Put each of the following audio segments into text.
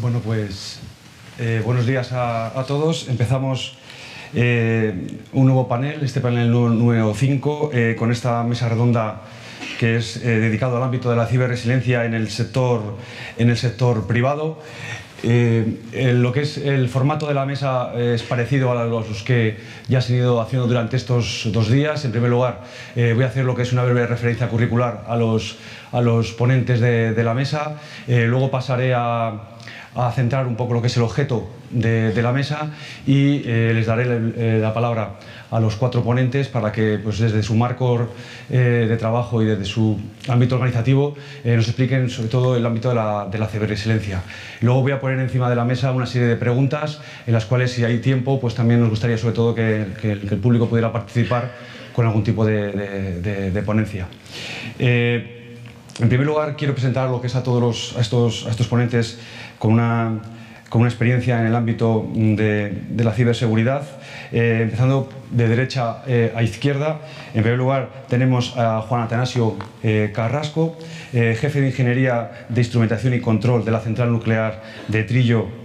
Bueno, pues buenos días a todos. Empezamos un nuevo panel, este panel número 5, con esta mesa redonda que es dedicado al ámbito de la ciberresiliencia en el sector privado. Lo que es el formato de la mesa es parecido a los que ya se han ido haciendo durante estos 2 días. En primer lugar, voy a hacer lo que es una breve referencia curricular a los ponentes de la mesa. Luego pasaré a centrar un poco lo que es el objeto de la mesa y les daré la palabra a los 4 ponentes para que, pues, desde su marco de trabajo y desde su ámbito organizativo nos expliquen sobre todo el ámbito de la ciberresiliencia. Luego voy a poner encima de la mesa una serie de preguntas en las cuales, si hay tiempo, pues también nos gustaría sobre todo que el público pudiera participar con algún tipo de ponencia. En primer lugar, quiero presentar lo que es a estos ponentes con una experiencia en el ámbito de la ciberseguridad, empezando de derecha a izquierda. En primer lugar, tenemos a Juan Atanasio Carrasco, jefe de Ingeniería de Instrumentación y Control de la Central Nuclear de Trillo.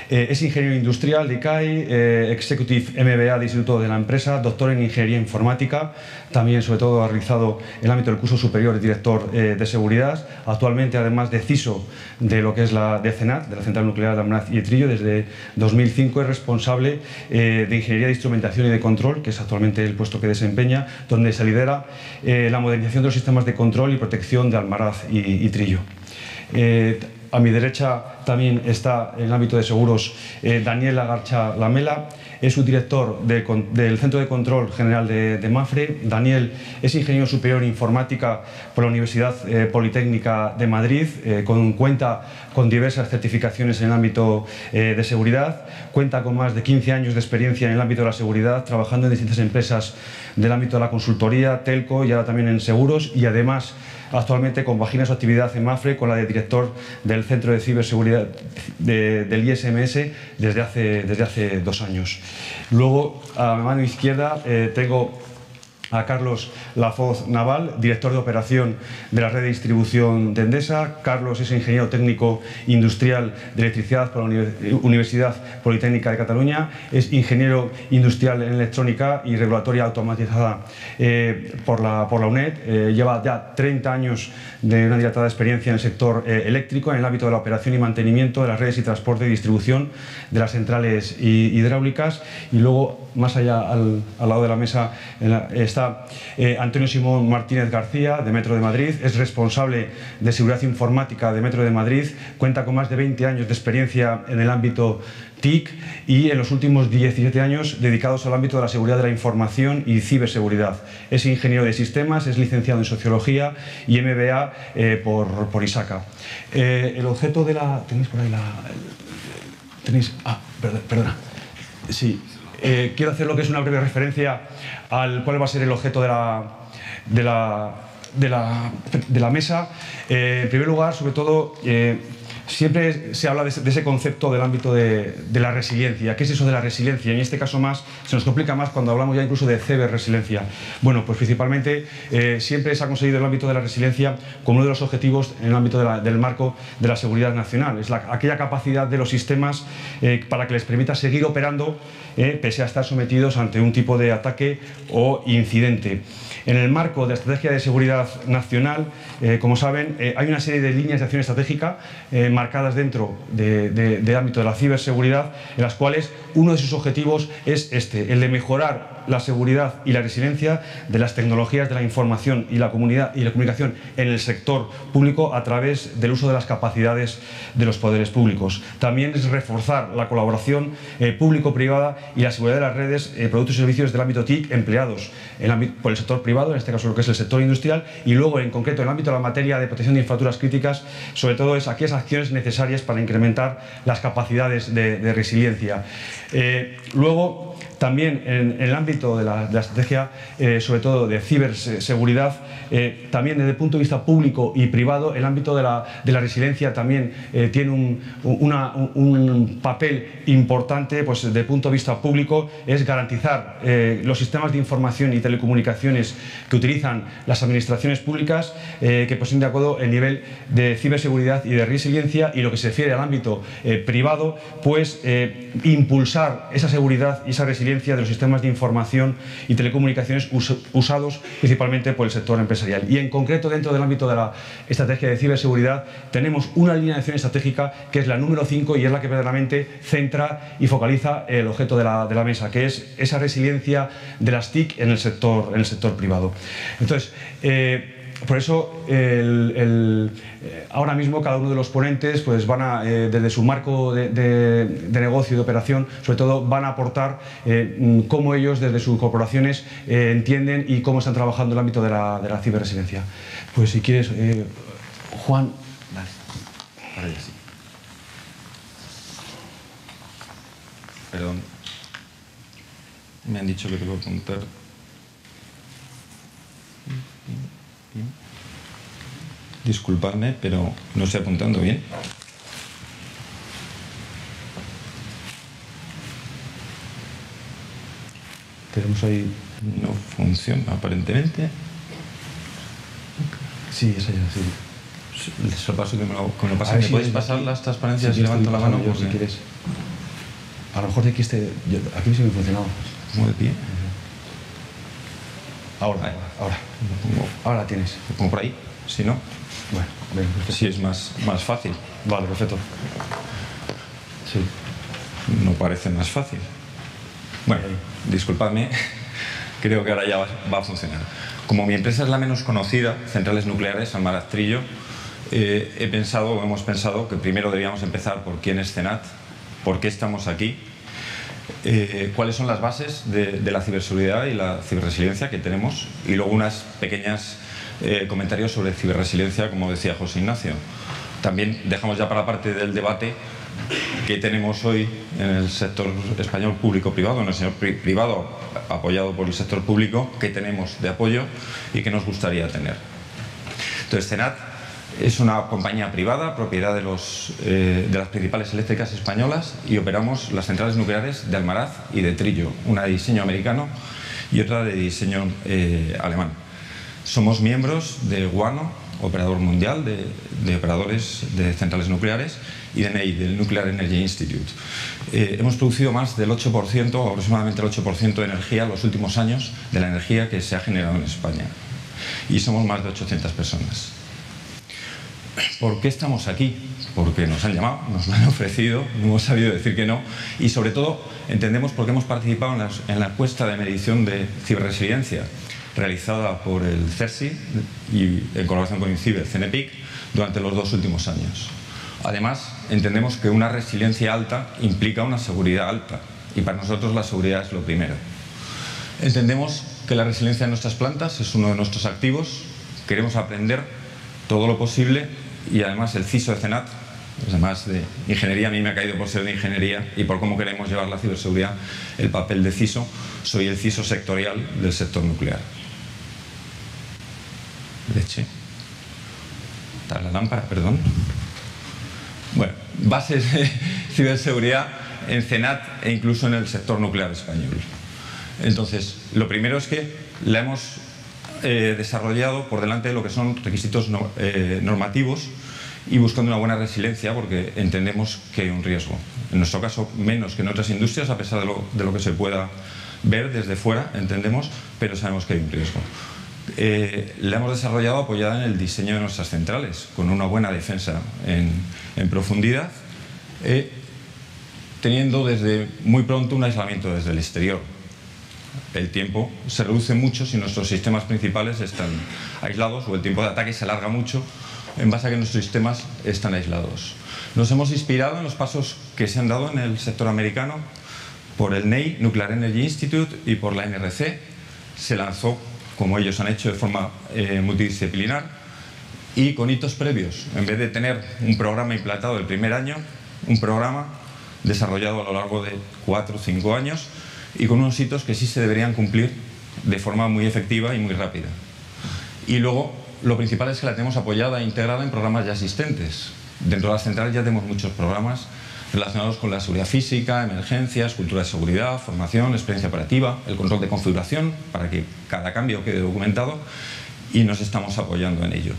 Es ingeniero industrial de ICAI, Executive MBA de Instituto de la Empresa, doctor en Ingeniería Informática. También, sobre todo, ha realizado el ámbito del curso superior de director de seguridad. Actualmente, además de CISO de lo que es de CENAT, de la Central Nuclear de Almanaz y Trillo, desde 2005 es responsable de Ingeniería de Instrumentación y de Control, que es actualmente el puesto que desempeña, donde se lidera la modernización de los sistemas de control y protección de Almaraz y Trillo. A mi derecha también está, en el ámbito de seguros, Daniel Agarcha Lamela. Es subdirector del Centro de Control General de Mapfre. Daniel es ingeniero superior en informática por la Universidad Politécnica de Madrid. Cuenta con diversas certificaciones en el ámbito de seguridad. Cuenta con más de 15 años de experiencia en el ámbito de la seguridad, trabajando en distintas empresas del ámbito de la consultoría, telco y ahora también en seguros. Y además, actualmente compagina su actividad en Mapfre con la de director del Centro de Ciberseguridad del ISMS desde hace 2 años. Luego, a mi mano izquierda, tengo a Carlos Lafoz Naval, director de operación de la red de distribución de Endesa. Carlos es ingeniero técnico industrial de electricidad por la Universidad Politécnica de Cataluña. Es ingeniero industrial en electrónica y regulatoria automatizada por la UNED. Lleva ya 30 años de una dilatada experiencia en el sector eléctrico, en el ámbito de la operación y mantenimiento de las redes y transporte y distribución de las centrales hidráulicas. Y luego, más allá, al lado de la mesa, está Antonio Simón Martínez García, de Metro de Madrid. Es responsable de seguridad informática de Metro de Madrid. Cuenta con más de 20 años de experiencia en el ámbito TIC y en los últimos 17 años dedicados al ámbito de la seguridad de la información y ciberseguridad. Es ingeniero de sistemas, es licenciado en sociología y MBA por ISACA. El objeto de la... ¿Tenéis por ahí la...? ¿Tenéis? Ah, perdona. Sí. Quiero hacer lo que es una breve referencia al cuál va a ser el objeto de la mesa. En primer lugar, sobre todo, siempre se habla de ese concepto del ámbito de la resiliencia. ¿Qué es eso de la resiliencia? En este caso se nos complica más cuando hablamos ya incluso de ciberresiliencia. Bueno, pues principalmente siempre se ha conseguido el ámbito de la resiliencia como uno de los objetivos en el ámbito del marco de la seguridad nacional. Es aquella capacidad de los sistemas para que les permita seguir operando pese a estar sometidos ante un tipo de ataque o incidente. En el marco de la Estrategia de Seguridad Nacional, como saben, hay una serie de líneas de acción estratégica marcadas dentro del ámbito de la ciberseguridad, en las cuales uno de sus objetivos es el de mejorar la seguridad y la resiliencia de las tecnologías de la información y la comunicación en el sector público a través del uso de las capacidades de los poderes públicos. También es reforzar la colaboración público-privada y la seguridad de las redes, productos y servicios del ámbito TIC empleados por el sector privado, en este caso lo que es el sector industrial, y luego en concreto en el ámbito de la materia de protección de infraestructuras críticas, sobre todo es aquellas acciones necesarias para incrementar las capacidades de resiliencia. Luego También en el ámbito de la estrategia, sobre todo de ciberseguridad, también desde el punto de vista público y privado, el ámbito de la resiliencia también tiene un papel importante. Pues desde el punto de vista público es garantizar los sistemas de información y telecomunicaciones que utilizan las administraciones públicas, que poseen de acuerdo el nivel de ciberseguridad y de resiliencia, y lo que se refiere al ámbito privado, pues impulsar esa seguridad y esa resiliencia de los sistemas de información y telecomunicaciones usados principalmente por el sector empresarial. Y en concreto, dentro del ámbito de la estrategia de ciberseguridad, tenemos una línea de acción estratégica que es la número 5, y es la que verdaderamente centra y focaliza el objeto de la mesa, que es esa resiliencia de las TIC en el sector privado. Entonces, por eso, ahora mismo cada uno de los ponentes pues van a, desde su marco de negocio y de operación, sobre todo van a aportar cómo ellos desde sus corporaciones entienden y cómo están trabajando el ámbito de la ciberresiliencia. Pues si quieres, Juan. Vale, ahora ya sí. Perdón. Me han dicho que tengo que apuntar. Disculpadme, pero no estoy apuntando bien. Tenemos ahí... No funciona, aparentemente. Sí, esa ya, sí. Les paso que me lo pasen. ¿Me podéis pasar las transparencias si levanto la mano? Si quieres. A lo mejor de aquí aquí sí me ha funcionado. ¿Cómo de pie? Ahora la tienes. Lo pongo por ahí, si no. Bueno, bien, si es más fácil. Vale, perfecto. Sí. No parece más fácil. Bueno, disculpadme, creo que ahora ya va a funcionar. Como mi empresa es la menos conocida, Centrales Nucleares, Almaraz Trillo, hemos pensado que primero deberíamos empezar por quién es CENAT, por qué estamos aquí, cuáles son las bases de la ciberseguridad y la ciberresiliencia que tenemos, y luego unas pequeñas comentarios sobre ciberresiliencia, como decía José Ignacio. También dejamos ya para la parte del debate que tenemos hoy en el sector español público-privado, en el sector privado apoyado por el sector público, que tenemos de apoyo y que nos gustaría tener. Entonces, CENAT es una compañía privada, propiedad de las principales eléctricas españolas, y operamos las centrales nucleares de Almaraz y de Trillo, una de diseño americano y otra de diseño alemán. Somos miembros de WANO, operador mundial de operadores de centrales nucleares, y de NEI, del Nuclear Energy Institute. Hemos producido más del 8%, aproximadamente el 8% de energía en los últimos años, de la energía que se ha generado en España. Y somos más de 800 personas. ¿Por qué estamos aquí? Porque nos han llamado, nos lo han ofrecido, no hemos sabido decir que no, y sobre todo entendemos por qué hemos participado en la encuesta de medición de ciberresiliencia realizada por el CERSI y en colaboración con INCIBE, CENEPIC, durante los 2 últimos años. Además, entendemos que una resiliencia alta implica una seguridad alta, y para nosotros la seguridad es lo primero. Entendemos que la resiliencia de nuestras plantas es uno de nuestros activos, queremos aprender todo lo posible, y además el CISO de CENAT, además de ingeniería, a mí me ha caído por ser de ingeniería y por cómo queremos llevar la ciberseguridad, el papel de CISO, soy el CISO sectorial del sector nuclear. Leche. Está la lámpara, perdón. Bueno, bases de ciberseguridad en CENAT e incluso en el sector nuclear español. Entonces, lo primero es que la hemos desarrollado por delante de lo que son requisitos normativos y buscando una buena resiliencia, porque entendemos que hay un riesgo. En nuestro caso, menos que en otras industrias, a pesar de lo que se pueda ver desde fuera, entendemos, pero sabemos que hay un riesgo. La hemos desarrollado apoyada en el diseño de nuestras centrales, con una buena defensa en profundidad, teniendo desde muy pronto un aislamiento desde el exterior. El tiempo se reduce mucho si nuestros sistemas principales están aislados, o el tiempo de ataque se alarga mucho en base a que nuestros sistemas están aislados. Nos hemos inspirado en los pasos que se han dado en el sector americano por el NEI, Nuclear Energy Institute, y por la NRC. Se lanzó, como ellos han hecho, de forma multidisciplinar y con hitos previos. En vez de tener un programa implantado el primer año, un programa desarrollado a lo largo de 4 o 5 años, y con unos hitos que sí se deberían cumplir de forma muy efectiva y muy rápida. Y luego, lo principal es que la tenemos apoyada e integrada en programas ya existentes. Dentro de las centrales ya tenemos muchos programas relacionados con la seguridad física, emergencias, cultura de seguridad, formación, experiencia operativa, el control de configuración, para que cada cambio quede documentado, y nos estamos apoyando en ello.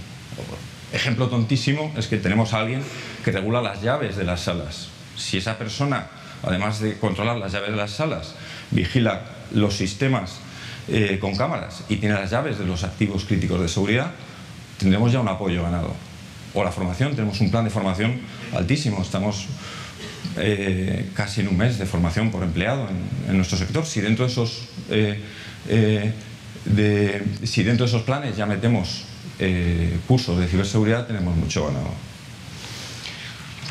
Ejemplo tontísimo es que tenemos a alguien que regula las llaves de las salas. Si esa persona, además de controlar las llaves de las salas, vigila los sistemas con cámaras y tiene las llaves de los activos críticos de seguridad, tendremos ya un apoyo ganado. O la formación, tenemos un plan de formación altísimo, estamos casi en un mes de formación por empleado en nuestro sector. Si dentro de esos planes ya metemos cursos de ciberseguridad, tenemos mucho ganado.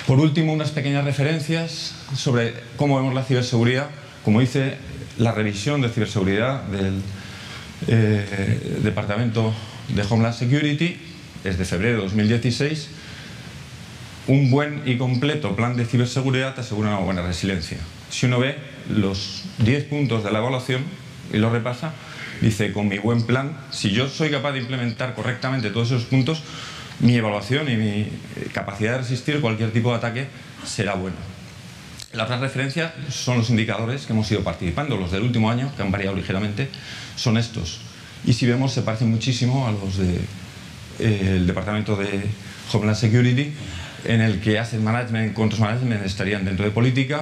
Por último, unas pequeñas referencias sobre cómo vemos la ciberseguridad. Como dice la revisión de ciberseguridad del Departamento de Homeland Security, es de febrero de 2016, un buen y completo plan de ciberseguridad te asegura una buena resiliencia. Si uno ve los 10 puntos de la evaluación y lo repasa, dice, con mi buen plan, si yo soy capaz de implementar correctamente todos esos puntos, mi evaluación y mi capacidad de resistir cualquier tipo de ataque será buena. La otra referencia son los indicadores que hemos ido participando. Los del último año, que han variado ligeramente, son estos. Y si vemos, se parecen muchísimo a los del Departamento de Homeland Security, en el que Asset Management, Controls Management estarían dentro de política,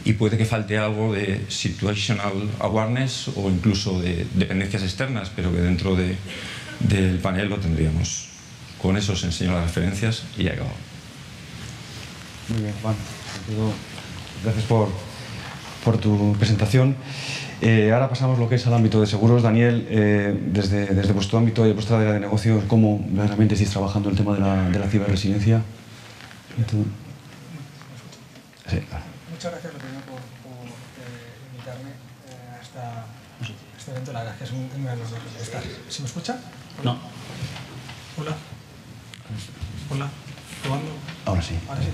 y puede que falte algo de Situational Awareness o incluso de dependencias externas, pero que dentro del panel lo tendríamos. Con eso os enseño las referencias y ya he acabado. Muy bien, Juan. Gracias por tu presentación. Ahora pasamos lo que es al ámbito de seguros. Daniel, desde vuestro ámbito y vuestra área de negocio, ¿cómo realmente estáis trabajando el tema de la ciberresiliencia? Sí. Muchas gracias lo primero por invitarme a este evento. La verdad es que es un gran honor estar. ¿Se me escucha? No. Hola. Hola. ¿Probando? Ahora sí. Ahora sí.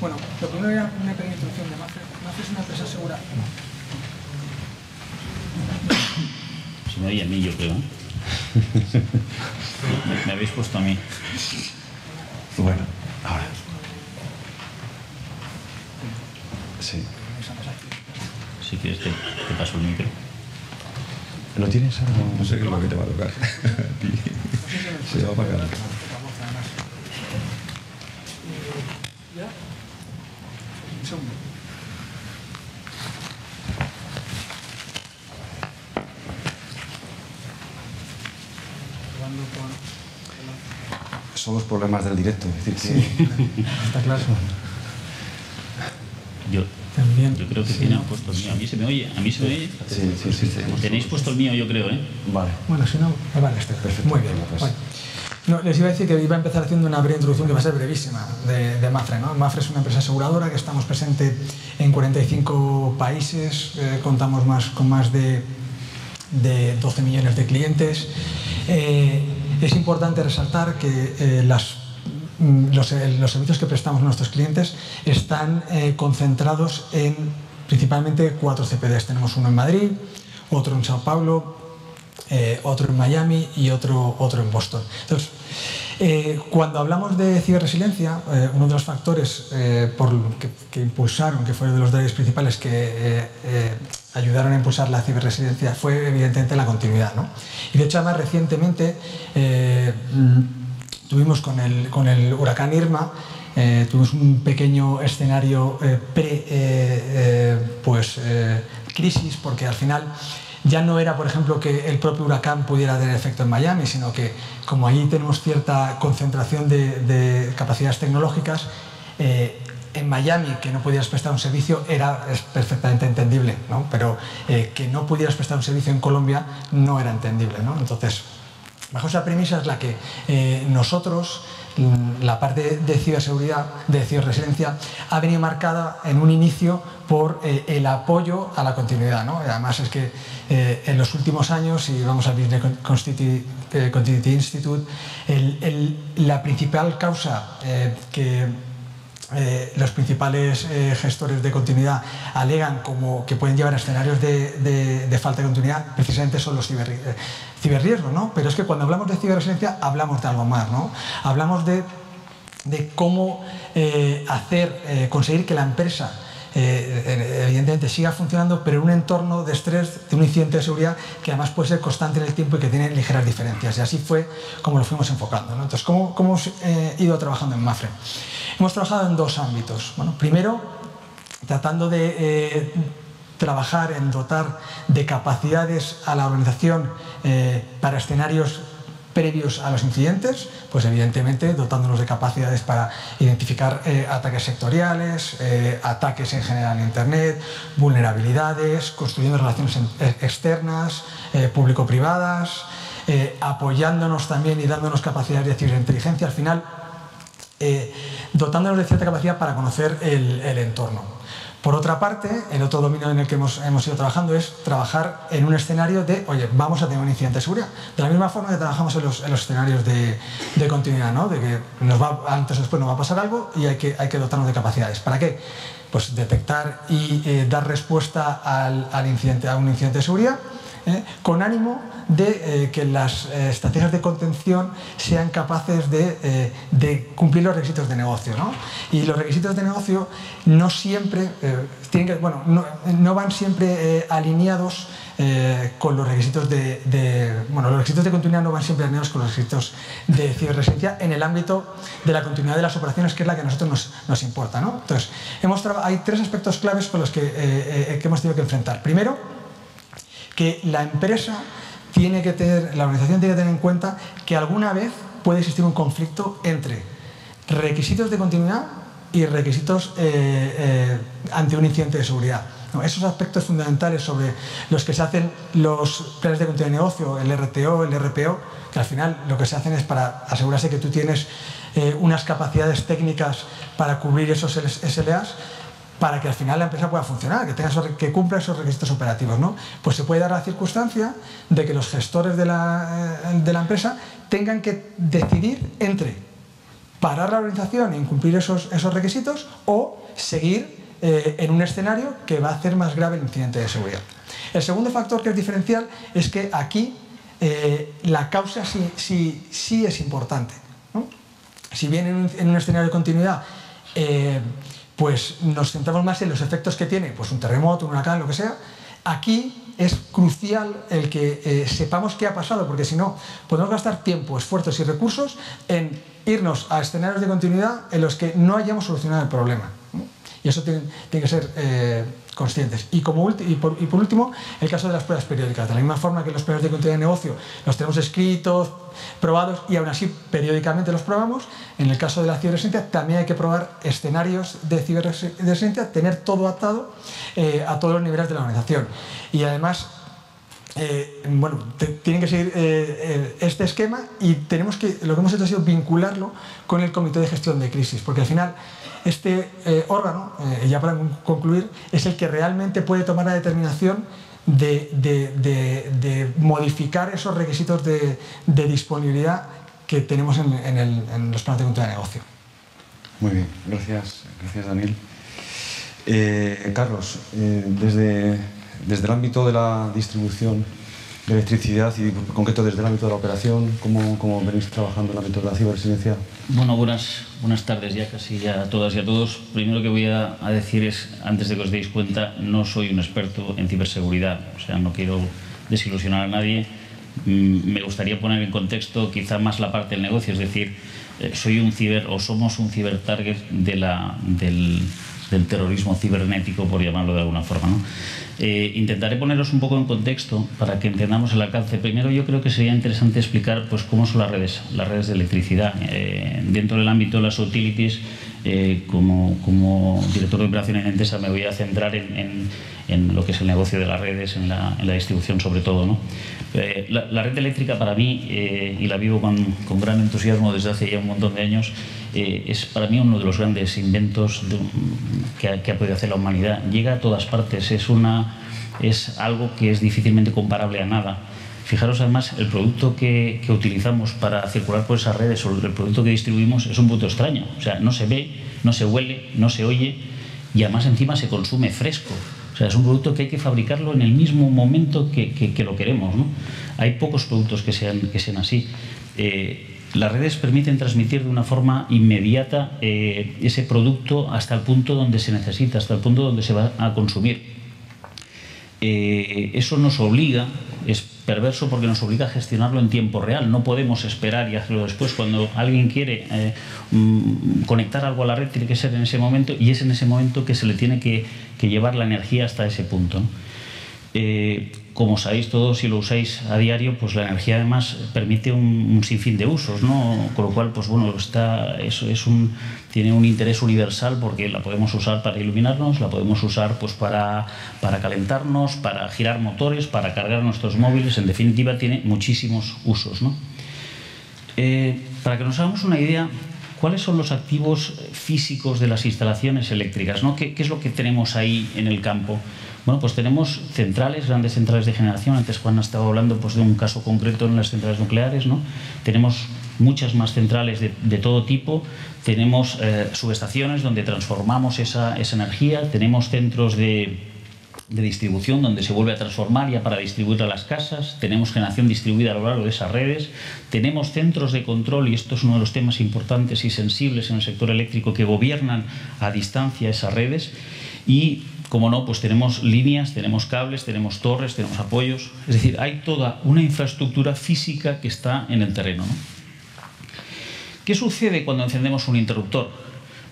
Bueno, pues lo primero era una pequeña introducción de Mafre. Mafre es una empresa segura. Se me oye a mí, yo creo. Me habéis puesto a mí. Bueno, ahora. Sí. Si quieres te paso el micro. ¿Lo tienes ahora? No sé qué es lo que te va a tocar. Se va a apagar. ¿Ya? Un segundo. Son los problemas del directo. Es decir, que Está claro. Yo creo que tiene puesto el mío. ¿A mí se me oye? ¿A mí se me oye? Sí. Tenéis puesto el mío, yo creo, ¿eh? Vale. Bueno, si no, vale, Perfecto. Muy bien. Pues. Bueno. No, les iba a decir que iba a empezar haciendo una breve introducción que va a ser brevísima de Mafre, ¿no? Mafre es una empresa aseguradora que estamos presentes en 45 países, contamos con más de 12 millones de clientes. Es importante resaltar que los servicios que prestamos a nuestros clientes están concentrados en principalmente 4 CPDs. Tenemos uno en Madrid, otro en Sao Paulo, otro en Miami y otro en Boston. Entonces, cuando hablamos de ciberresiliencia, uno de los factores que impulsaron, que fue de los drivers principales que ayudaron a impulsar la ciberresiliencia, fue evidentemente la continuidad, ¿no? Y de hecho, además, recientemente tuvimos con el huracán Irma, tuvimos un pequeño escenario crisis, porque al final ya no era, por ejemplo, que el propio huracán pudiera tener efecto en Miami, sino que como allí tenemos cierta concentración de capacidades tecnológicas, en Miami que no pudieras prestar un servicio es perfectamente entendible, ¿no? Pero que no pudieras prestar un servicio en Colombia no era entendible, ¿no? Entonces, bajo esa premisa es la que nosotros, la parte de ciberseguridad, de ciberresiliencia, ha venido marcada en un inicio por el apoyo a la continuidad, ¿no? Además es que en los últimos años, y vamos al Business Continuity Institute, la principal causa que los principales gestores de continuidad alegan como que pueden llevar a escenarios de falta de continuidad, precisamente son los ciberriesgos, ¿no? Pero es que cuando hablamos de ciberresiliencia hablamos de algo más, ¿no? Hablamos de cómo conseguir que la empresa evidentemente siga funcionando, pero en un entorno de estrés, de un incidente de seguridad que además puede ser constante en el tiempo y que tiene ligeras diferencias. Y así fue como lo fuimos enfocando, ¿no? Entonces, ¿cómo hemos ido trabajando en Mapfre? Hemos trabajado en dos ámbitos. Bueno, primero, tratando de trabajar en dotar de capacidades a la organización para escenarios previos a los incidentes, pues evidentemente dotándonos de capacidades para identificar ataques sectoriales, ataques en general en Internet, vulnerabilidades, construyendo relaciones externas, público-privadas, apoyándonos también y dándonos capacidades de ciberinteligencia, al final dotándonos de cierta capacidad para conocer el entorno. Por otra parte, el otro dominio en el que hemos ido trabajando es trabajar en un escenario de, oye, vamos a tener un incidente de seguridad. De la misma forma que trabajamos en los escenarios de continuidad, ¿no? De que antes o después nos va a pasar algo y hay que dotarnos de capacidades. ¿Para qué? Pues detectar y dar respuesta a un incidente de seguridad, con ánimo de que las estrategias de contención sean capaces de cumplir los requisitos de negocio, ¿no? Y los requisitos de negocio no siempre no van siempre alineados con los requisitos los requisitos de continuidad no van siempre alineados con los requisitos de ciberresiliencia en el ámbito de la continuidad de las operaciones, que es la que a nosotros nos importa, ¿no? Entonces, hay tres aspectos claves con los que hemos tenido que enfrentar. Primero, que la organización tiene que tener en cuenta que alguna vez puede existir un conflicto entre requisitos de continuidad y requisitos ante un incidente de seguridad. ¿No? Esos aspectos fundamentales sobre los que se hacen los planes de continuidad de negocio, el RTO, el RPO, que al final lo que se hacen es para asegurarse que tú tienes unas capacidades técnicas para cubrir esos SLAs, para que al final la empresa pueda funcionar, que cumpla esos requisitos operativos, ¿no? Pues se puede dar la circunstancia de que los gestores de la empresa tengan que decidir entre parar la organización e incumplir esos requisitos o seguir en un escenario que va a hacer más grave el incidente de seguridad. El segundo factor que es diferencial es que aquí la causa sí es importante, ¿no? Si bien en un escenario de continuidad pues nos centramos más en los efectos que tiene pues un terremoto, un huracán, lo que sea, aquí es crucial el que sepamos qué ha pasado, porque si no podemos gastar tiempo, esfuerzos y recursos en irnos a escenarios de continuidad en los que no hayamos solucionado el problema, ¿no? Y eso tienen que ser conscientes. Y por último, el caso de las pruebas periódicas. De la misma forma que los planes de continuidad de negocio los tenemos escritos, probados y aún así periódicamente los probamos, en el caso de la ciberresiliencia también hay que probar escenarios de ciberresiliencia, tener todo atado a todos los niveles de la organización. Y además, tienen que seguir este esquema y lo que hemos hecho ha sido vincularlo con el Comité de Gestión de Crisis, porque al final este órgano, ya para concluir, es el que realmente puede tomar la determinación de modificar esos requisitos de disponibilidad que tenemos en los planes de continuidad de negocio. Muy bien, gracias Daniel. Carlos, desde el ámbito de la distribución de electricidad y en concreto desde el ámbito de la operación, ¿cómo venís trabajando en el ámbito de la ciberresiliencia? Bueno, buenas tardes ya casi a todas y a todos. Primero que voy a decir es, antes de que os deis cuenta, no soy un experto en ciberseguridad, o sea, no quiero desilusionar a nadie. Me gustaría poner en contexto quizá más la parte del negocio, es decir, somos un ciber target del terrorismo cibernético, por llamarlo de alguna forma, ¿no? Intentaré poneros un poco en contexto para que entendamos el alcance. Primero, yo creo que sería interesante explicar pues, cómo son las redes de electricidad. Dentro del ámbito de las utilities, como director de operaciones en Endesa, me voy a centrar en lo que es el negocio de las redes, en la distribución sobre todo, ¿no? La red eléctrica para mí, y la vivo con gran entusiasmo desde hace ya un montón de años, es para mí uno de los grandes inventos que ha podido hacer la humanidad. Llega a todas partes, es algo que es difícilmente comparable a nada. Fijaros además, el producto que utilizamos para circular por esas redes o el producto que distribuimos es un producto extraño. O sea, no se ve, no se huele, no se oye y además encima se consume fresco. O sea, es un producto que hay que fabricarlo en el mismo momento que lo queremos, ¿no? Hay pocos productos que sean así. Las redes permiten transmitir de una forma inmediata ese producto hasta el punto donde se necesita, hasta el punto donde se va a consumir. Eso nos obliga, es perverso porque nos obliga a gestionarlo en tiempo real. No podemos esperar y hacerlo después. Cuando alguien quiere conectar algo a la red, tiene que ser en ese momento, y es en ese momento que se le tiene que llevar la energía hasta ese punto, ¿no? Como sabéis todos, si lo usáis a diario, pues la energía además permite un sinfín de usos, ¿no? Con lo cual, pues bueno, tiene un interés universal porque la podemos usar para iluminarnos, la podemos usar pues para calentarnos, para girar motores, para cargar nuestros móviles. En definitiva, tiene muchísimos usos, ¿no? Para que nos hagamos una idea, ¿cuáles son los activos físicos de las instalaciones eléctricas, ¿no? ¿Qué es lo que tenemos ahí en el campo? Bueno, pues tenemos centrales, grandes centrales de generación. Antes Juan estaba hablando pues, de un caso concreto en las centrales nucleares, ¿no? Tenemos muchas más centrales de todo tipo. Tenemos subestaciones donde transformamos esa energía. Tenemos centros de distribución donde se vuelve a transformar ya para distribuir a las casas. Tenemos generación distribuida a lo largo de esas redes. Tenemos centros de control, y esto es uno de los temas importantes y sensibles en el sector eléctrico, que gobiernan a distancia esas redes. Y como no, pues tenemos líneas, tenemos cables, tenemos torres, tenemos apoyos. Es decir, hay toda una infraestructura física que está en el terreno, ¿no? ¿Qué sucede cuando encendemos un interruptor?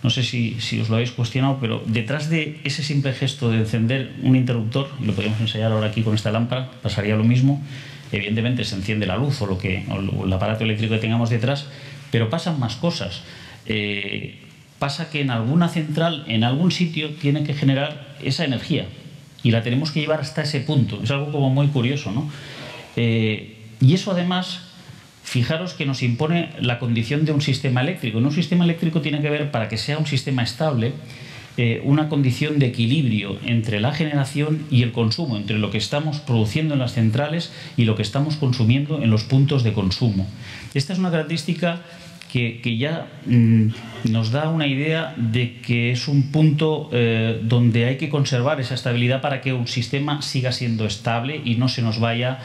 No sé si os lo habéis cuestionado, pero detrás de ese simple gesto de encender un interruptor, y lo podemos enseñar ahora aquí con esta lámpara, pasaría lo mismo. Evidentemente se enciende la luz o el aparato eléctrico que tengamos detrás, pero pasan más cosas. Pasa que en alguna central, en algún sitio, tiene que generar esa energía y la tenemos que llevar hasta ese punto. Es algo como muy curioso, ¿no? Y eso además, fijaros que nos impone la condición de un sistema eléctrico. En un sistema eléctrico tiene que haber, para que sea un sistema estable, una condición de equilibrio entre la generación y el consumo, entre lo que estamos produciendo en las centrales y lo que estamos consumiendo en los puntos de consumo. Esta es una característica que ya nos da una idea de que es un punto donde hay que conservar esa estabilidad para que un sistema siga siendo estable y no se nos vaya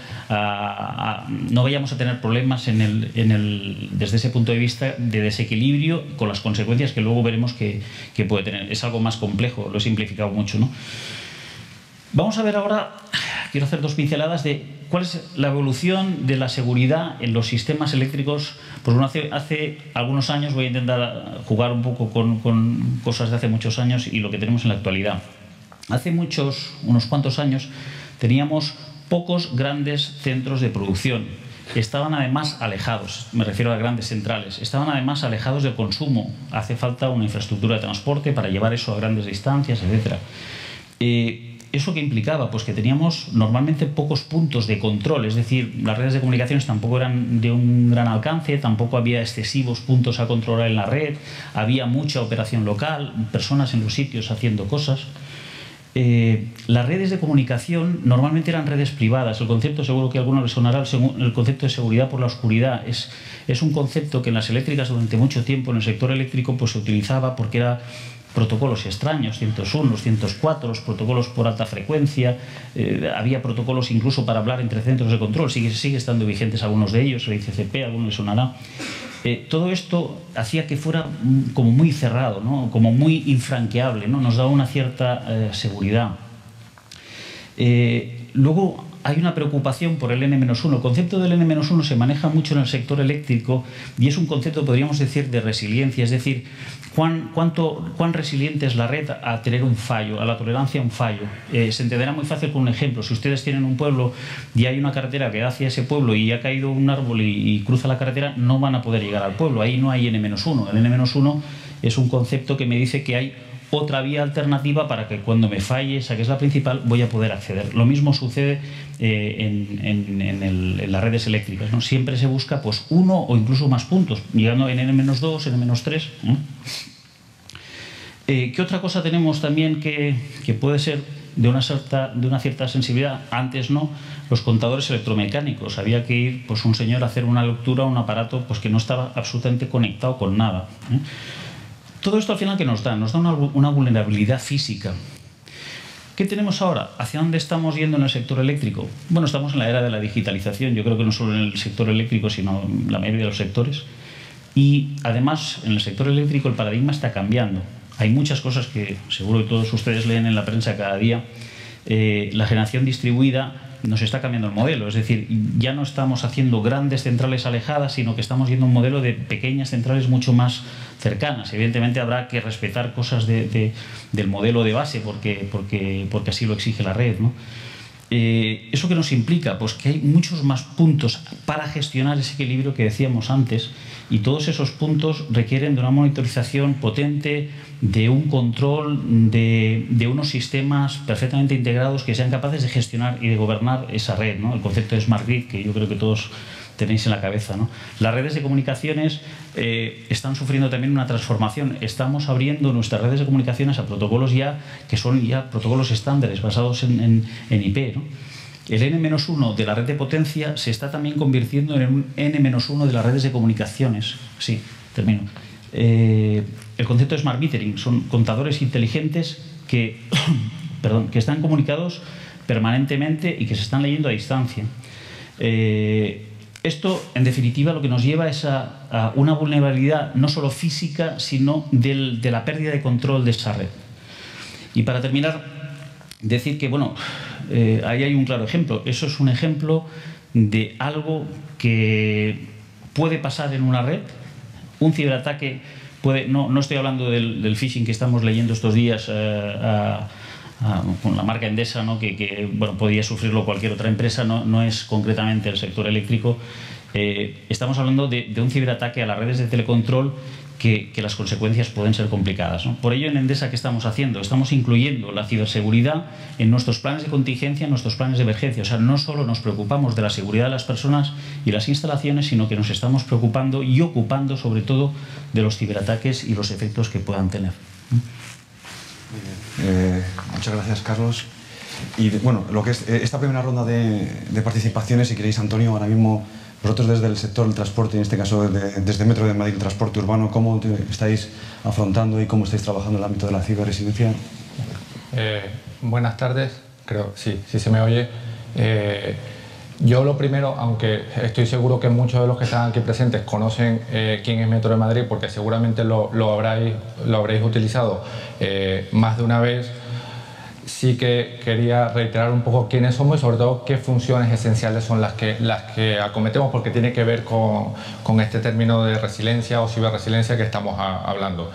no vayamos a tener problemas desde ese punto de vista de desequilibrio, con las consecuencias que luego veremos que puede tener. Es algo más complejo, lo he simplificado mucho, ¿no? Vamos a ver ahora, quiero hacer dos pinceladas de cuál es la evolución de la seguridad en los sistemas eléctricos. Pues bueno, hace algunos años, voy a intentar jugar un poco con cosas de hace muchos años y lo que tenemos en la actualidad. Hace unos cuantos años, teníamos pocos grandes centros de producción. Estaban además alejados, me refiero a grandes centrales, estaban además alejados del consumo. Hace falta una infraestructura de transporte para llevar eso a grandes distancias, etc. ¿Eso qué implicaba? Pues que teníamos normalmente pocos puntos de control, es decir, las redes de comunicaciones tampoco eran de un gran alcance, tampoco había excesivos puntos a controlar en la red, había mucha operación local, personas en los sitios haciendo cosas. Las redes de comunicación normalmente eran redes privadas. El concepto, seguro que a alguno le sonará, el concepto de seguridad por la oscuridad, es un concepto que en las eléctricas durante mucho tiempo en el sector eléctrico pues se utilizaba porque era protocolos extraños, 101, 104, protocolos por alta frecuencia, había protocolos incluso para hablar entre centros de control, sigue estando vigentes algunos de ellos, el ICCP, alguno le sonará. Todo esto hacía que fuera como muy cerrado, ¿no? Como muy infranqueable, ¿no? Nos daba una cierta seguridad. Luego hay una preocupación por el N-1. El concepto del N-1 se maneja mucho en el sector eléctrico y es un concepto, podríamos decir, de resiliencia, es decir, cuán resiliente es la red a tener un fallo, a la tolerancia a un fallo. Se entenderá muy fácil con un ejemplo. Si ustedes tienen un pueblo y hay una carretera que da hacia ese pueblo y ha caído un árbol y cruza la carretera, no van a poder llegar al pueblo. Ahí no hay N-1. El N-1 es un concepto que me dice que hay otra vía alternativa para que cuando me falle esa que es la principal voy a poder acceder. Lo mismo sucede en las redes eléctricas, ¿no? Siempre se busca pues uno o incluso más puntos, llegando en N-2, N-3. ¿Qué otra cosa tenemos también que puede ser de una cierta sensibilidad. Antes no, los contadores electromecánicos. Había que ir pues, un señor a hacer una lectura a un aparato pues, que no estaba absolutamente conectado con nada. Todo esto al final que nos da una vulnerabilidad física. ¿Qué tenemos ahora? ¿Hacia dónde estamos yendo en el sector eléctrico? Bueno, estamos en la era de la digitalización, yo creo que no solo en el sector eléctrico, sino en la mayoría de los sectores. Y además, en el sector eléctrico el paradigma está cambiando. Hay muchas cosas que seguro que todos ustedes leen en la prensa cada día. La generación distribuida nos está cambiando el modelo, es decir, ya no estamos haciendo grandes centrales alejadas, sino que estamos yendo a un modelo de pequeñas centrales mucho más cercanas. Evidentemente habrá que respetar cosas del modelo de base porque así lo exige la red, ¿no? ¿Eso qué nos implica? Pues que hay muchos más puntos para gestionar ese equilibrio que decíamos antes, y todos esos puntos requieren de una monitorización potente, de un control, de unos sistemas perfectamente integrados que sean capaces de gestionar y de gobernar esa red, ¿no? El concepto de Smart Grid, que yo creo que todos tenéis en la cabeza, ¿no? Las redes de comunicaciones están sufriendo también una transformación. Estamos abriendo nuestras redes de comunicaciones a protocolos que son protocolos estándares basados en IP, ¿no? El N-1 de la red de potencia se está también convirtiendo en un N-1 de las redes de comunicaciones. Sí, termino. El concepto de Smart Metering son contadores inteligentes que están comunicados permanentemente y que se están leyendo a distancia. Esto, en definitiva, lo que nos lleva es a una vulnerabilidad no solo física, sino de la pérdida de control de esa red. Y para terminar, decir que, bueno, ahí hay un claro ejemplo. Eso es un ejemplo de algo que puede pasar en una red. Un ciberataque puede... No estoy hablando del phishing que estamos leyendo estos días con la marca Endesa, ¿no? que bueno, podía sufrirlo cualquier otra empresa, no es concretamente el sector eléctrico. Estamos hablando de un ciberataque a las redes de telecontrol que las consecuencias pueden ser complicadas, ¿no? Por ello, en Endesa, ¿qué estamos haciendo? Estamos incluyendo la ciberseguridad en nuestros planes de contingencia, en nuestros planes de emergencia. O sea, no solo nos preocupamos de la seguridad de las personas y las instalaciones, sino que nos estamos preocupando y ocupando, sobre todo, de los ciberataques y los efectos que puedan tener. Muy bien. Muchas gracias, Carlos. Y bueno, lo que es esta primera ronda de participaciones, si queréis, Antonio, ahora mismo vosotros desde el sector del transporte, en este caso desde Metro de Madrid, transporte urbano, ¿cómo estáis afrontando y cómo estáis trabajando en el ámbito de la ciberresiliencia? Buenas tardes, creo, sí se me oye. Yo lo primero, aunque estoy seguro que muchos de los que están aquí presentes conocen quién es Metro de Madrid, porque seguramente lo habréis utilizado más de una vez, sí que quería reiterar un poco quiénes somos y sobre todo qué funciones esenciales son las que acometemos, porque tiene que ver con este término de resiliencia o ciberresiliencia que estamos hablando.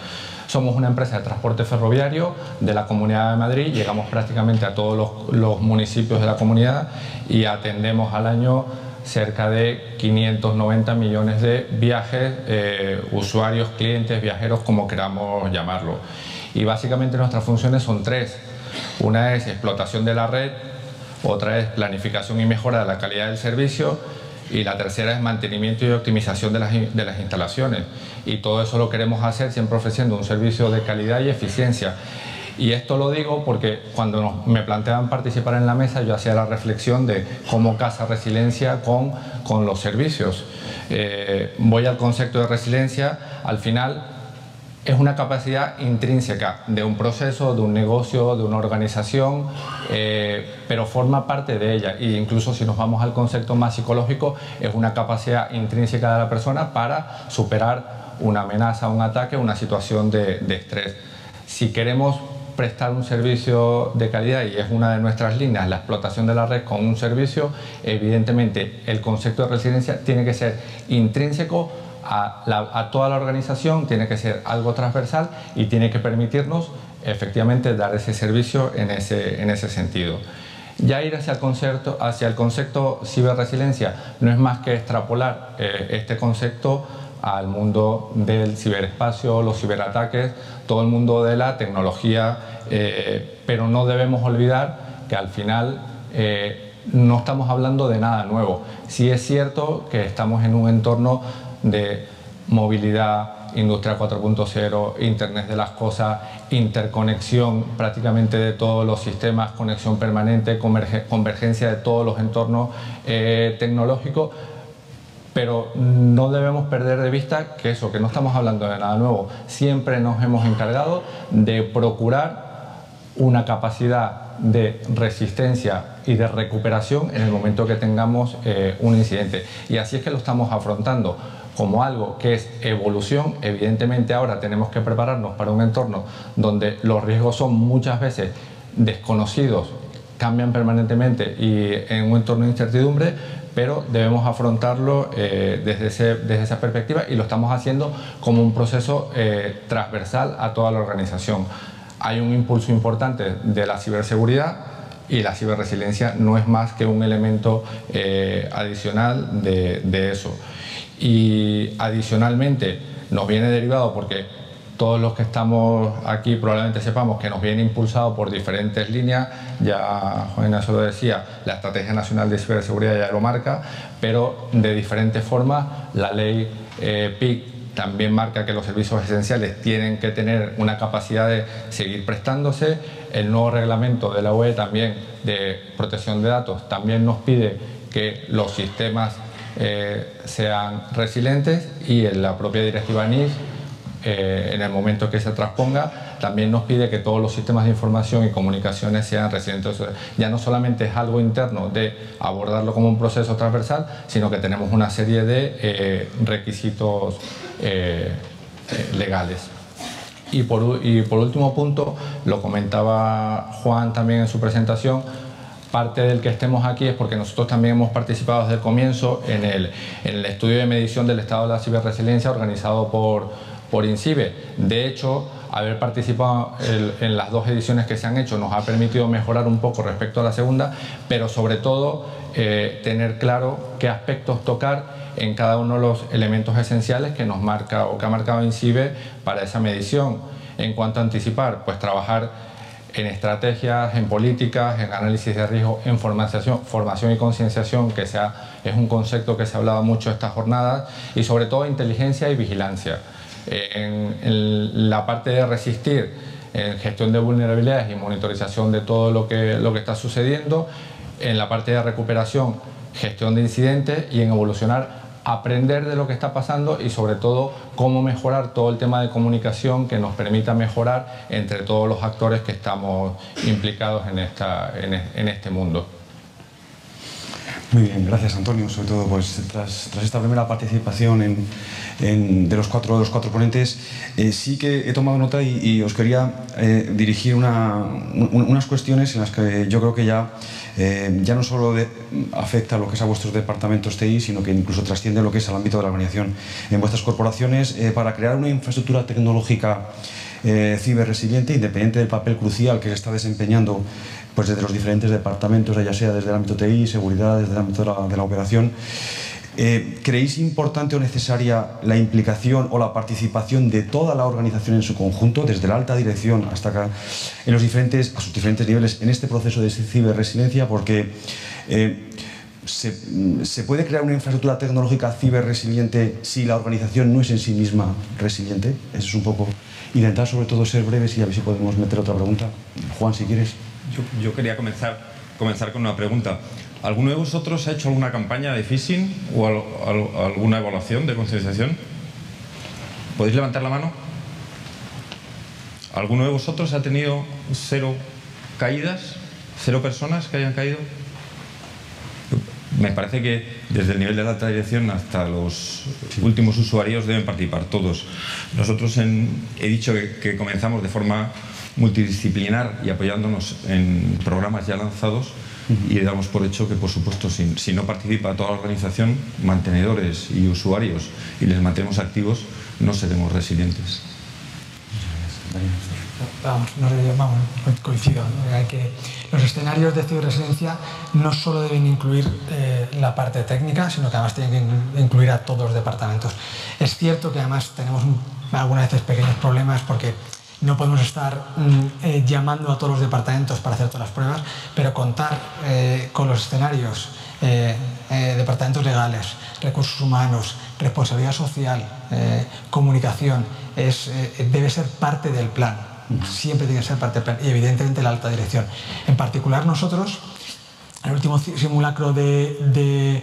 Somos una empresa de transporte ferroviario de la Comunidad de Madrid, llegamos prácticamente a todos los municipios de la comunidad y atendemos al año cerca de 590 millones de viajes, usuarios, clientes, viajeros, como queramos llamarlo. Y básicamente nuestras funciones son tres. Una es explotación de la red, otra es planificación y mejora de la calidad del servicio y la tercera es mantenimiento y optimización de las instalaciones. Y todo eso lo queremos hacer siempre ofreciendo un servicio de calidad y eficiencia. Y esto lo digo porque cuando me planteaban participar en la mesa yo hacía la reflexión de cómo casa resiliencia con los servicios. Voy al concepto de resiliencia, al final es una capacidad intrínseca de un proceso, de un negocio, de una organización, pero forma parte de ella. E incluso si nos vamos al concepto más psicológico, es una capacidad intrínseca de la persona para superar una amenaza, un ataque, una situación de estrés. Si queremos prestar un servicio de calidad, y es una de nuestras líneas, la explotación de la red con un servicio, evidentemente el concepto de resiliencia tiene que ser intrínseco a toda la organización, tiene que ser algo transversal y tiene que permitirnos efectivamente dar ese servicio en ese sentido. Ya ir hacia el concepto ciberresiliencia no es más que extrapolar este concepto al mundo del ciberespacio, los ciberataques, todo el mundo de la tecnología, pero no debemos olvidar que al final no estamos hablando de nada nuevo. Sí es cierto que estamos en un entorno de movilidad, Industria 4.0, Internet de las Cosas, interconexión prácticamente de todos los sistemas, conexión permanente, convergencia de todos los entornos tecnológicos. Pero no debemos perder de vista que eso, que no estamos hablando de nada nuevo. Siempre nos hemos encargado de procurar una capacidad de resistencia y de recuperación en el momento que tengamos un incidente. Y así es que lo estamos afrontando como algo que es evolución. Evidentemente ahora tenemos que prepararnos para un entorno donde los riesgos son muchas veces desconocidos, cambian permanentemente y en un entorno de incertidumbre, pero debemos afrontarlo desde esa perspectiva, y lo estamos haciendo como un proceso transversal a toda la organización. Hay un impulso importante de la ciberseguridad, y la ciberresiliencia no es más que un elemento adicional de eso. Y adicionalmente nos viene derivado, porque todos los que estamos aquí probablemente sepamos que nos viene impulsado por diferentes líneas. Ya Juan Ignacio lo decía, la Estrategia Nacional de Ciberseguridad ya lo marca, pero de diferentes formas. La ley PIC también marca que los servicios esenciales tienen que tener una capacidad de seguir prestándose. El nuevo reglamento de la UE también de protección de datos también nos pide que los sistemas sean resilientes, y en la propia directiva NIS, en el momento que se transponga, también nos pide que todos los sistemas de información y comunicaciones sean resilientes. Ya no solamente es algo interno de abordarlo como un proceso transversal, sino que tenemos una serie de requisitos legales. Y por último punto, lo comentaba Juan también en su presentación, parte del que estemos aquí es porque nosotros también hemos participado desde el comienzo en el estudio de medición del estado de la ciberresiliencia organizado por INCIBE. De hecho, haber participado en las dos ediciones que se han hecho nos ha permitido mejorar un poco respecto a la segunda, pero sobre todo tener claro qué aspectos tocar en cada uno de los elementos esenciales que nos marca o que ha marcado INCIBE para esa medición. En cuanto a anticipar, pues trabajar en estrategias, en políticas, en análisis de riesgo, en formación y concienciación, que es un concepto que se ha hablado mucho estas jornadas, y sobre todo inteligencia y vigilancia. En la parte de resistir, en gestión de vulnerabilidades y monitorización de todo lo que está sucediendo. En la parte de recuperación, gestión de incidentes, y en evolucionar, aprender de lo que está pasando, y sobre todo cómo mejorar todo el tema de comunicación que nos permita mejorar entre todos los actores que estamos implicados en este mundo. Muy bien, gracias Antonio. Sobre todo pues, tras esta primera participación de los cuatro ponentes, sí que he tomado nota y os quería dirigir unas cuestiones en las que yo creo que ya no solo afecta a lo que es a vuestros departamentos TI, sino que incluso trasciende lo que es al ámbito de la organización en vuestras corporaciones, para crear una infraestructura tecnológica ciberresiliente, independiente del papel crucial que se está desempeñando pues desde los diferentes departamentos, ya sea desde el ámbito TI, seguridad, desde el ámbito de la operación. ¿Creéis importante o necesaria la implicación o la participación de toda la organización en su conjunto, desde la alta dirección hasta acá, a sus diferentes niveles, en este proceso de ciberresiliencia? Porque ¿se puede crear una infraestructura tecnológica ciberresiliente si la organización no es en sí misma resiliente? Eso es un poco intentar, sobre todo, ser breves, y a ver si podemos meter otra pregunta. Juan, si quieres. Yo quería comenzar con una pregunta. ¿Alguno de vosotros ha hecho alguna campaña de phishing o alguna evaluación de concienciación? ¿Podéis levantar la mano? ¿Alguno de vosotros ha tenido 0 caídas? ¿0 personas que hayan caído? Me parece que desde el nivel de la alta dirección hasta los últimos usuarios deben participar todos. Nosotros he dicho que comenzamos de forma multidisciplinar y apoyándonos en programas ya lanzados, y damos por hecho que, por supuesto, si no participa toda la organización, mantenedores y usuarios, y les mantenemos activos, no seremos resilientes. Vamos, coincido. Que los escenarios de ciberresiliencia no solo deben incluir la parte técnica, sino que además tienen que incluir a todos los departamentos. Es cierto que además tenemos algunas veces pequeños problemas porque No podemos estar llamando a todos los departamentos para hacer todas las pruebas, pero contar con los escenarios, departamentos legales, recursos humanos, responsabilidad social, comunicación, debe ser parte del plan. Siempre tiene que ser parte del plan y evidentemente la alta dirección. En particular nosotros, en el último simulacro de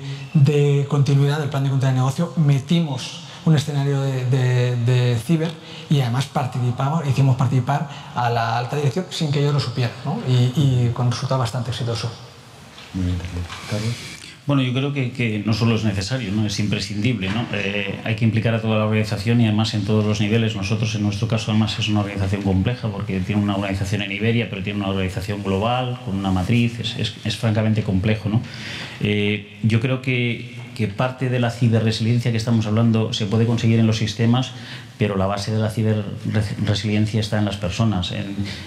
continuidad del plan de continuidad de negocio, metimos un escenario de ciber y además hicimos participar a la alta dirección sin que ellos lo supieran, ¿no? y con resultado bastante exitoso. Muy bien, Carlos. Bueno, yo creo que no solo es necesario, ¿no? Es imprescindible, ¿no? Hay que implicar a toda la organización y además en todos los niveles. Nosotros, en nuestro caso, además es una organización compleja porque tiene una organización en Iberia, pero tiene una organización global, con una matriz, es francamente complejo, ¿no? Yo creo que parte de la ciberresiliencia que estamos hablando se puede conseguir en los sistemas, pero la base de la ciberresiliencia está en las personas,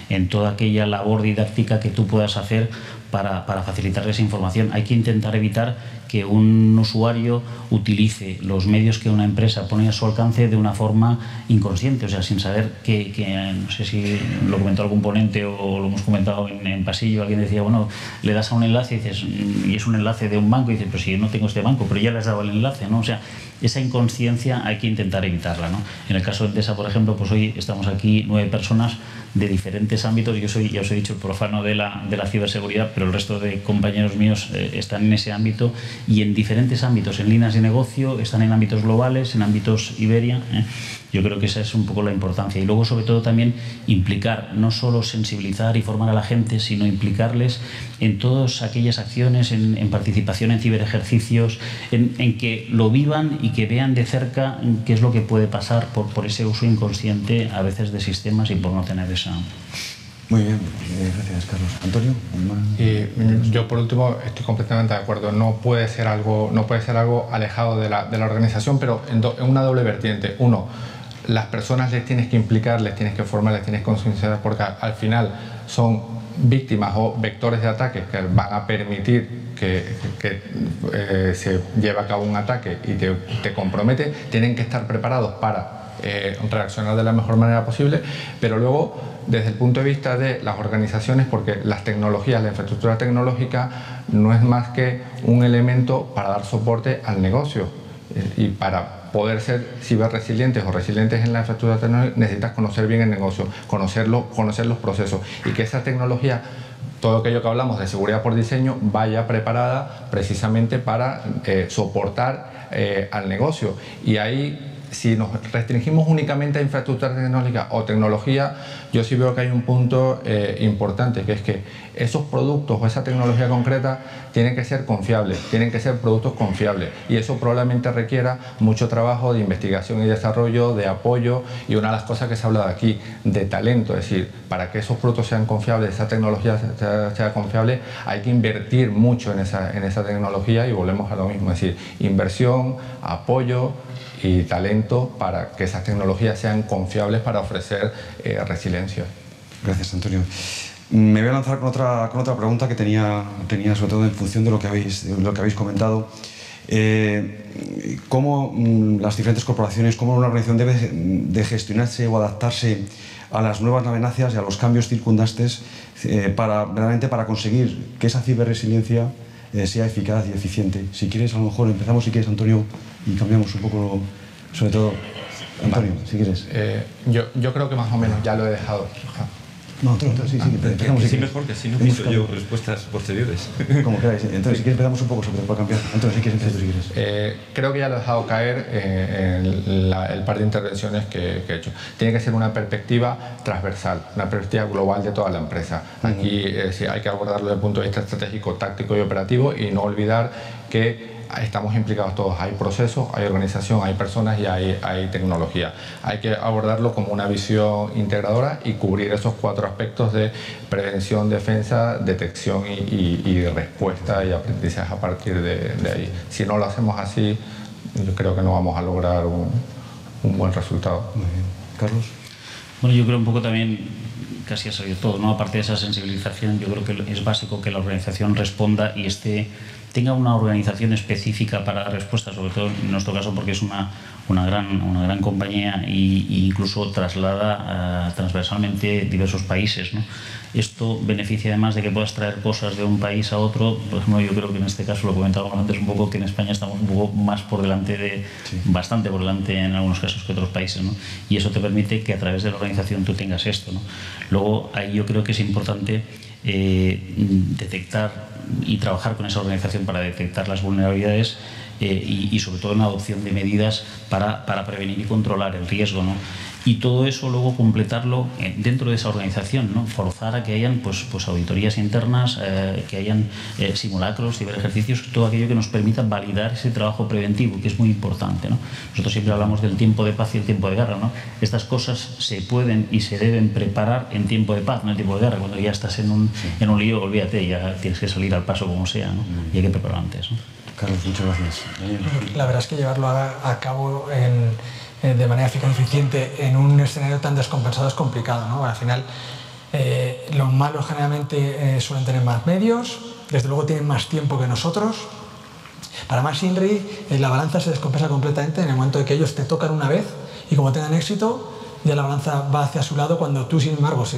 en toda aquella labor didáctica que tú puedas hacer para facilitarles información. Hay que intentar evitar que un usuario utilice los medios que una empresa pone a su alcance de una forma inconsciente, o sea, sin saber que no sé si lo comentó algún ponente o lo hemos comentado en pasillo, alguien decía, bueno, le das a un enlace y dices, y es un enlace de un banco, y dices, pero si yo no tengo este banco, pero ya le has dado el enlace, ¿no? O sea, esa inconsciencia hay que intentar evitarla, ¿no? En el caso de Endesa, por ejemplo, pues hoy estamos aquí 9 personas de diferentes ámbitos. Yo soy, ya os he dicho, el profano de la ciberseguridad, pero el resto de compañeros míos están en ese ámbito y en diferentes ámbitos, en líneas de negocio, están en ámbitos globales, en ámbitos Iberia. Yo creo que esa es un poco la importancia. Y luego, sobre todo, también implicar, no solo sensibilizar y formar a la gente, sino implicarles en todas aquellas acciones, en participación en ciberejercicios, en que lo vivan y que vean de cerca qué es lo que puede pasar por ese uso inconsciente a veces de sistemas y por no tener esa... Muy bien, gracias, Carlos. Antonio. Y yo, por último, estoy completamente de acuerdo. No puede ser algo alejado de la organización, pero en una doble vertiente. Uno, las personas les tienes que implicar, les tienes que formar, les tienes que concienciar, porque al final son víctimas o vectores de ataque que van a permitir que se lleve a cabo un ataque y te compromete. Tienen que estar preparados para reaccionar de la mejor manera posible, pero luego desde el punto de vista de las organizaciones, porque las tecnologías, la infraestructura tecnológica no es más que un elemento para dar soporte al negocio, y para poder ser ciberresilientes o resilientes en la infraestructura tecnológica necesitas conocer bien el negocio, conocer los procesos, y que esa tecnología, todo aquello que hablamos de seguridad por diseño, vaya preparada precisamente para soportar al negocio. Y ahí, si nos restringimos únicamente a infraestructura tecnológica o tecnología, yo sí veo que hay un punto importante, que es que esos productos o esa tecnología concreta tienen que ser confiables, tienen que ser productos confiables, y eso probablemente requiera mucho trabajo de investigación y desarrollo, de apoyo, y una de las cosas que se ha hablado aquí, de talento. Es decir, para que esos productos sean confiables, esa tecnología sea confiable, hay que invertir mucho en esa tecnología, y volvemos a lo mismo, es decir, inversión, apoyo y talento para que esas tecnologías sean confiables para ofrecer resiliencia. Gracias, Antonio. Me voy a lanzar con otra pregunta que tenía sobre todo en función de lo que habéis comentado. ¿Cómo las diferentes corporaciones, cómo una organización debe de gestionarse o adaptarse a las nuevas amenazas y a los cambios circundantes verdaderamente para conseguir que esa ciberresiliencia sea eficaz y eficiente? Si quieres, a lo mejor empezamos, si quieres, Antonio, y cambiamos un poco, sobre todo, Antonio, si quieres. Yo creo que más o menos ya lo he dejado. No, sí, empezamos. Sí, mejor, que así no pienso yo respuestas posteriores. Como queráis. Entonces, si quieres, empezamos un poco para cambiar. Antonio, si quieres, empezar tú, si quieres. Creo que ya lo he dejado caer en el par de intervenciones que he hecho. Tiene que ser una perspectiva transversal, una perspectiva global de toda la empresa. Aquí sí, hay que abordarlo desde el punto de vista estratégico, táctico y operativo, y no olvidar que estamos implicados todos. Hay procesos, hay organización, hay personas y hay tecnología. Hay que abordarlo como una visión integradora y cubrir esos 4 aspectos de prevención, defensa, detección y respuesta y aprendizaje a partir de ahí. Si no lo hacemos así, yo creo que no vamos a lograr un buen resultado. Muy bien. Carlos. Bueno, yo creo un poco también, casi ha salido todo, ¿no? Aparte de esa sensibilización, yo creo que es básico que la organización responda y esté tenga una organización específica para dar respuesta, sobre todo en nuestro caso porque es una gran compañía e incluso traslada transversalmente diversos países, ¿no? Esto beneficia además de que puedas traer cosas de un país a otro. Por ejemplo, yo creo que en este caso, lo comentábamos antes un poco, que en España estamos un poco más por delante bastante por delante en algunos casos que otros países, ¿no? Y eso te permite que a través de la organización tú tengas esto, ¿no? Luego, ahí yo creo que es importante detectar y trabajar con esa organización para detectar las vulnerabilidades y sobre todo en la adopción de medidas para prevenir y controlar el riesgo, ¿no? Y todo eso luego completarlo dentro de esa organización, ¿no? Forzar a que hayan pues auditorías internas, que hayan simulacros, ciberejercicios, todo aquello que nos permita validar ese trabajo preventivo, que es muy importante, ¿no? Nosotros siempre hablamos del tiempo de paz y el tiempo de guerra, ¿no? Estas cosas se pueden y se deben preparar en tiempo de paz, no en tiempo de guerra. Cuando ya estás en un lío, olvídate, ya tienes que salir al paso como sea, ¿no? Y hay que prepararlo antes, ¿no? Carlos, muchas gracias. La verdad es que llevarlo a cabo de manera eficaz y eficiente en un escenario tan descompensado es complicado, ¿no? Al final, los malos generalmente suelen tener más medios, desde luego tienen más tiempo que nosotros. Para más Inri, la balanza se descompensa completamente en el momento de que ellos te tocan una vez y como tengan éxito, ya la balanza va hacia su lado, cuando tú, sin embargo, si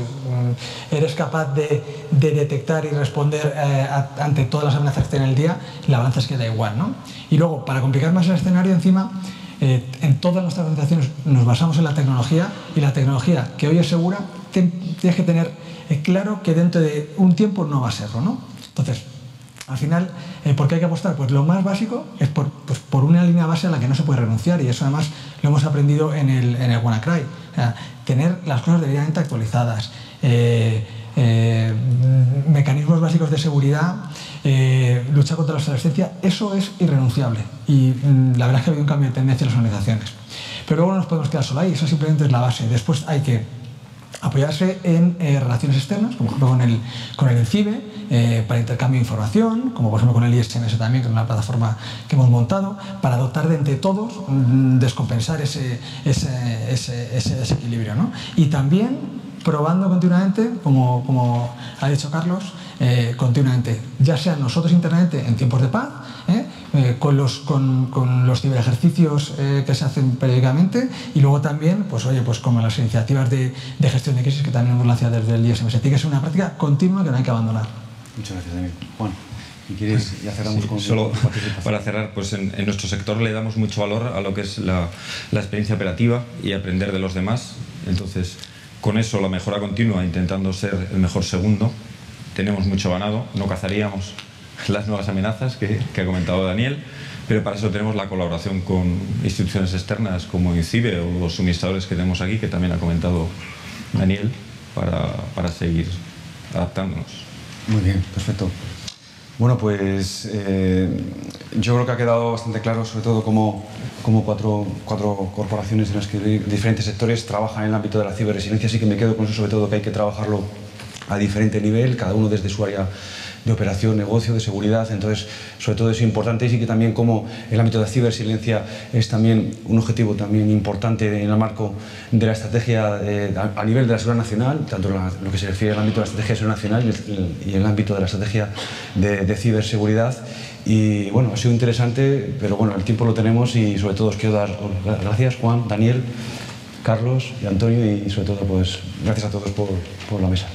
eres capaz de detectar y responder ante todas las amenazas que tiene el día, la balanza se queda igual, ¿no? Y luego, para complicar más el escenario, encima, en todas nuestras organizaciones nos basamos en la tecnología, y la tecnología que hoy es segura, tienes que tener claro que dentro de un tiempo no va a serlo, ¿no? Entonces, al final, ¿por qué hay que apostar? Pues lo más básico es por una línea base a la que no se puede renunciar, y eso además lo hemos aprendido en el WannaCry. O sea, tener las cosas debidamente actualizadas, mecanismos básicos de seguridad, lucha contra la obsolescencia, eso es irrenunciable. Y la verdad es que ha habido un cambio de tendencia en las organizaciones. Pero luego no nos podemos quedar solo ahí, eso simplemente es la base. Después hay que apoyarse en relaciones externas, como por ejemplo con el INCIBE, para intercambio de información, como por ejemplo con el ISMS también, que es una plataforma que hemos montado, para dotar de entre todos, descompensar ese desequilibrio, ¿no? Y también probando continuamente, como ha dicho Carlos, continuamente, ya sea nosotros internamente en tiempos de paz, con los ciberejercicios que se hacen periódicamente, y luego también, pues como las iniciativas de gestión de crisis que también hemos lanzado desde el ISMS. Tiene que ser una práctica continua que no hay que abandonar. Muchas gracias, Daniel. Juan, si quieres, ya cerramos con solo para cerrar, pues en nuestro sector le damos mucho valor a lo que es la experiencia operativa y aprender de los demás. Entonces, con eso, la mejora continua, intentando ser el mejor segundo. Tenemos mucho ganado, no cazaríamos las nuevas amenazas que ha comentado Daniel, pero para eso tenemos la colaboración con instituciones externas como INCIBE o los suministradores que tenemos aquí, que también ha comentado Daniel, para seguir adaptándonos. Muy bien, perfecto. Bueno, pues yo creo que ha quedado bastante claro, sobre todo cómo cuatro corporaciones en las que diferentes sectores trabajan en el ámbito de la ciberresiliencia. Así que me quedo con eso, sobre todo que hay que trabajarlo a diferente nivel, cada uno desde su área de operación, negocio, de seguridad. Entonces, sobre todo es importante, y sí que también como el ámbito de la ciberresiliencia es también un objetivo también importante en el marco de la estrategia a nivel de la seguridad nacional, tanto en lo que se refiere al ámbito de la estrategia de seguridad nacional y el ámbito de la estrategia de ciberseguridad. Y bueno, ha sido interesante, pero bueno, el tiempo lo tenemos, y sobre todo os quiero dar gracias, Juan, Daniel, Carlos y Antonio, y sobre todo pues gracias a todos por la mesa.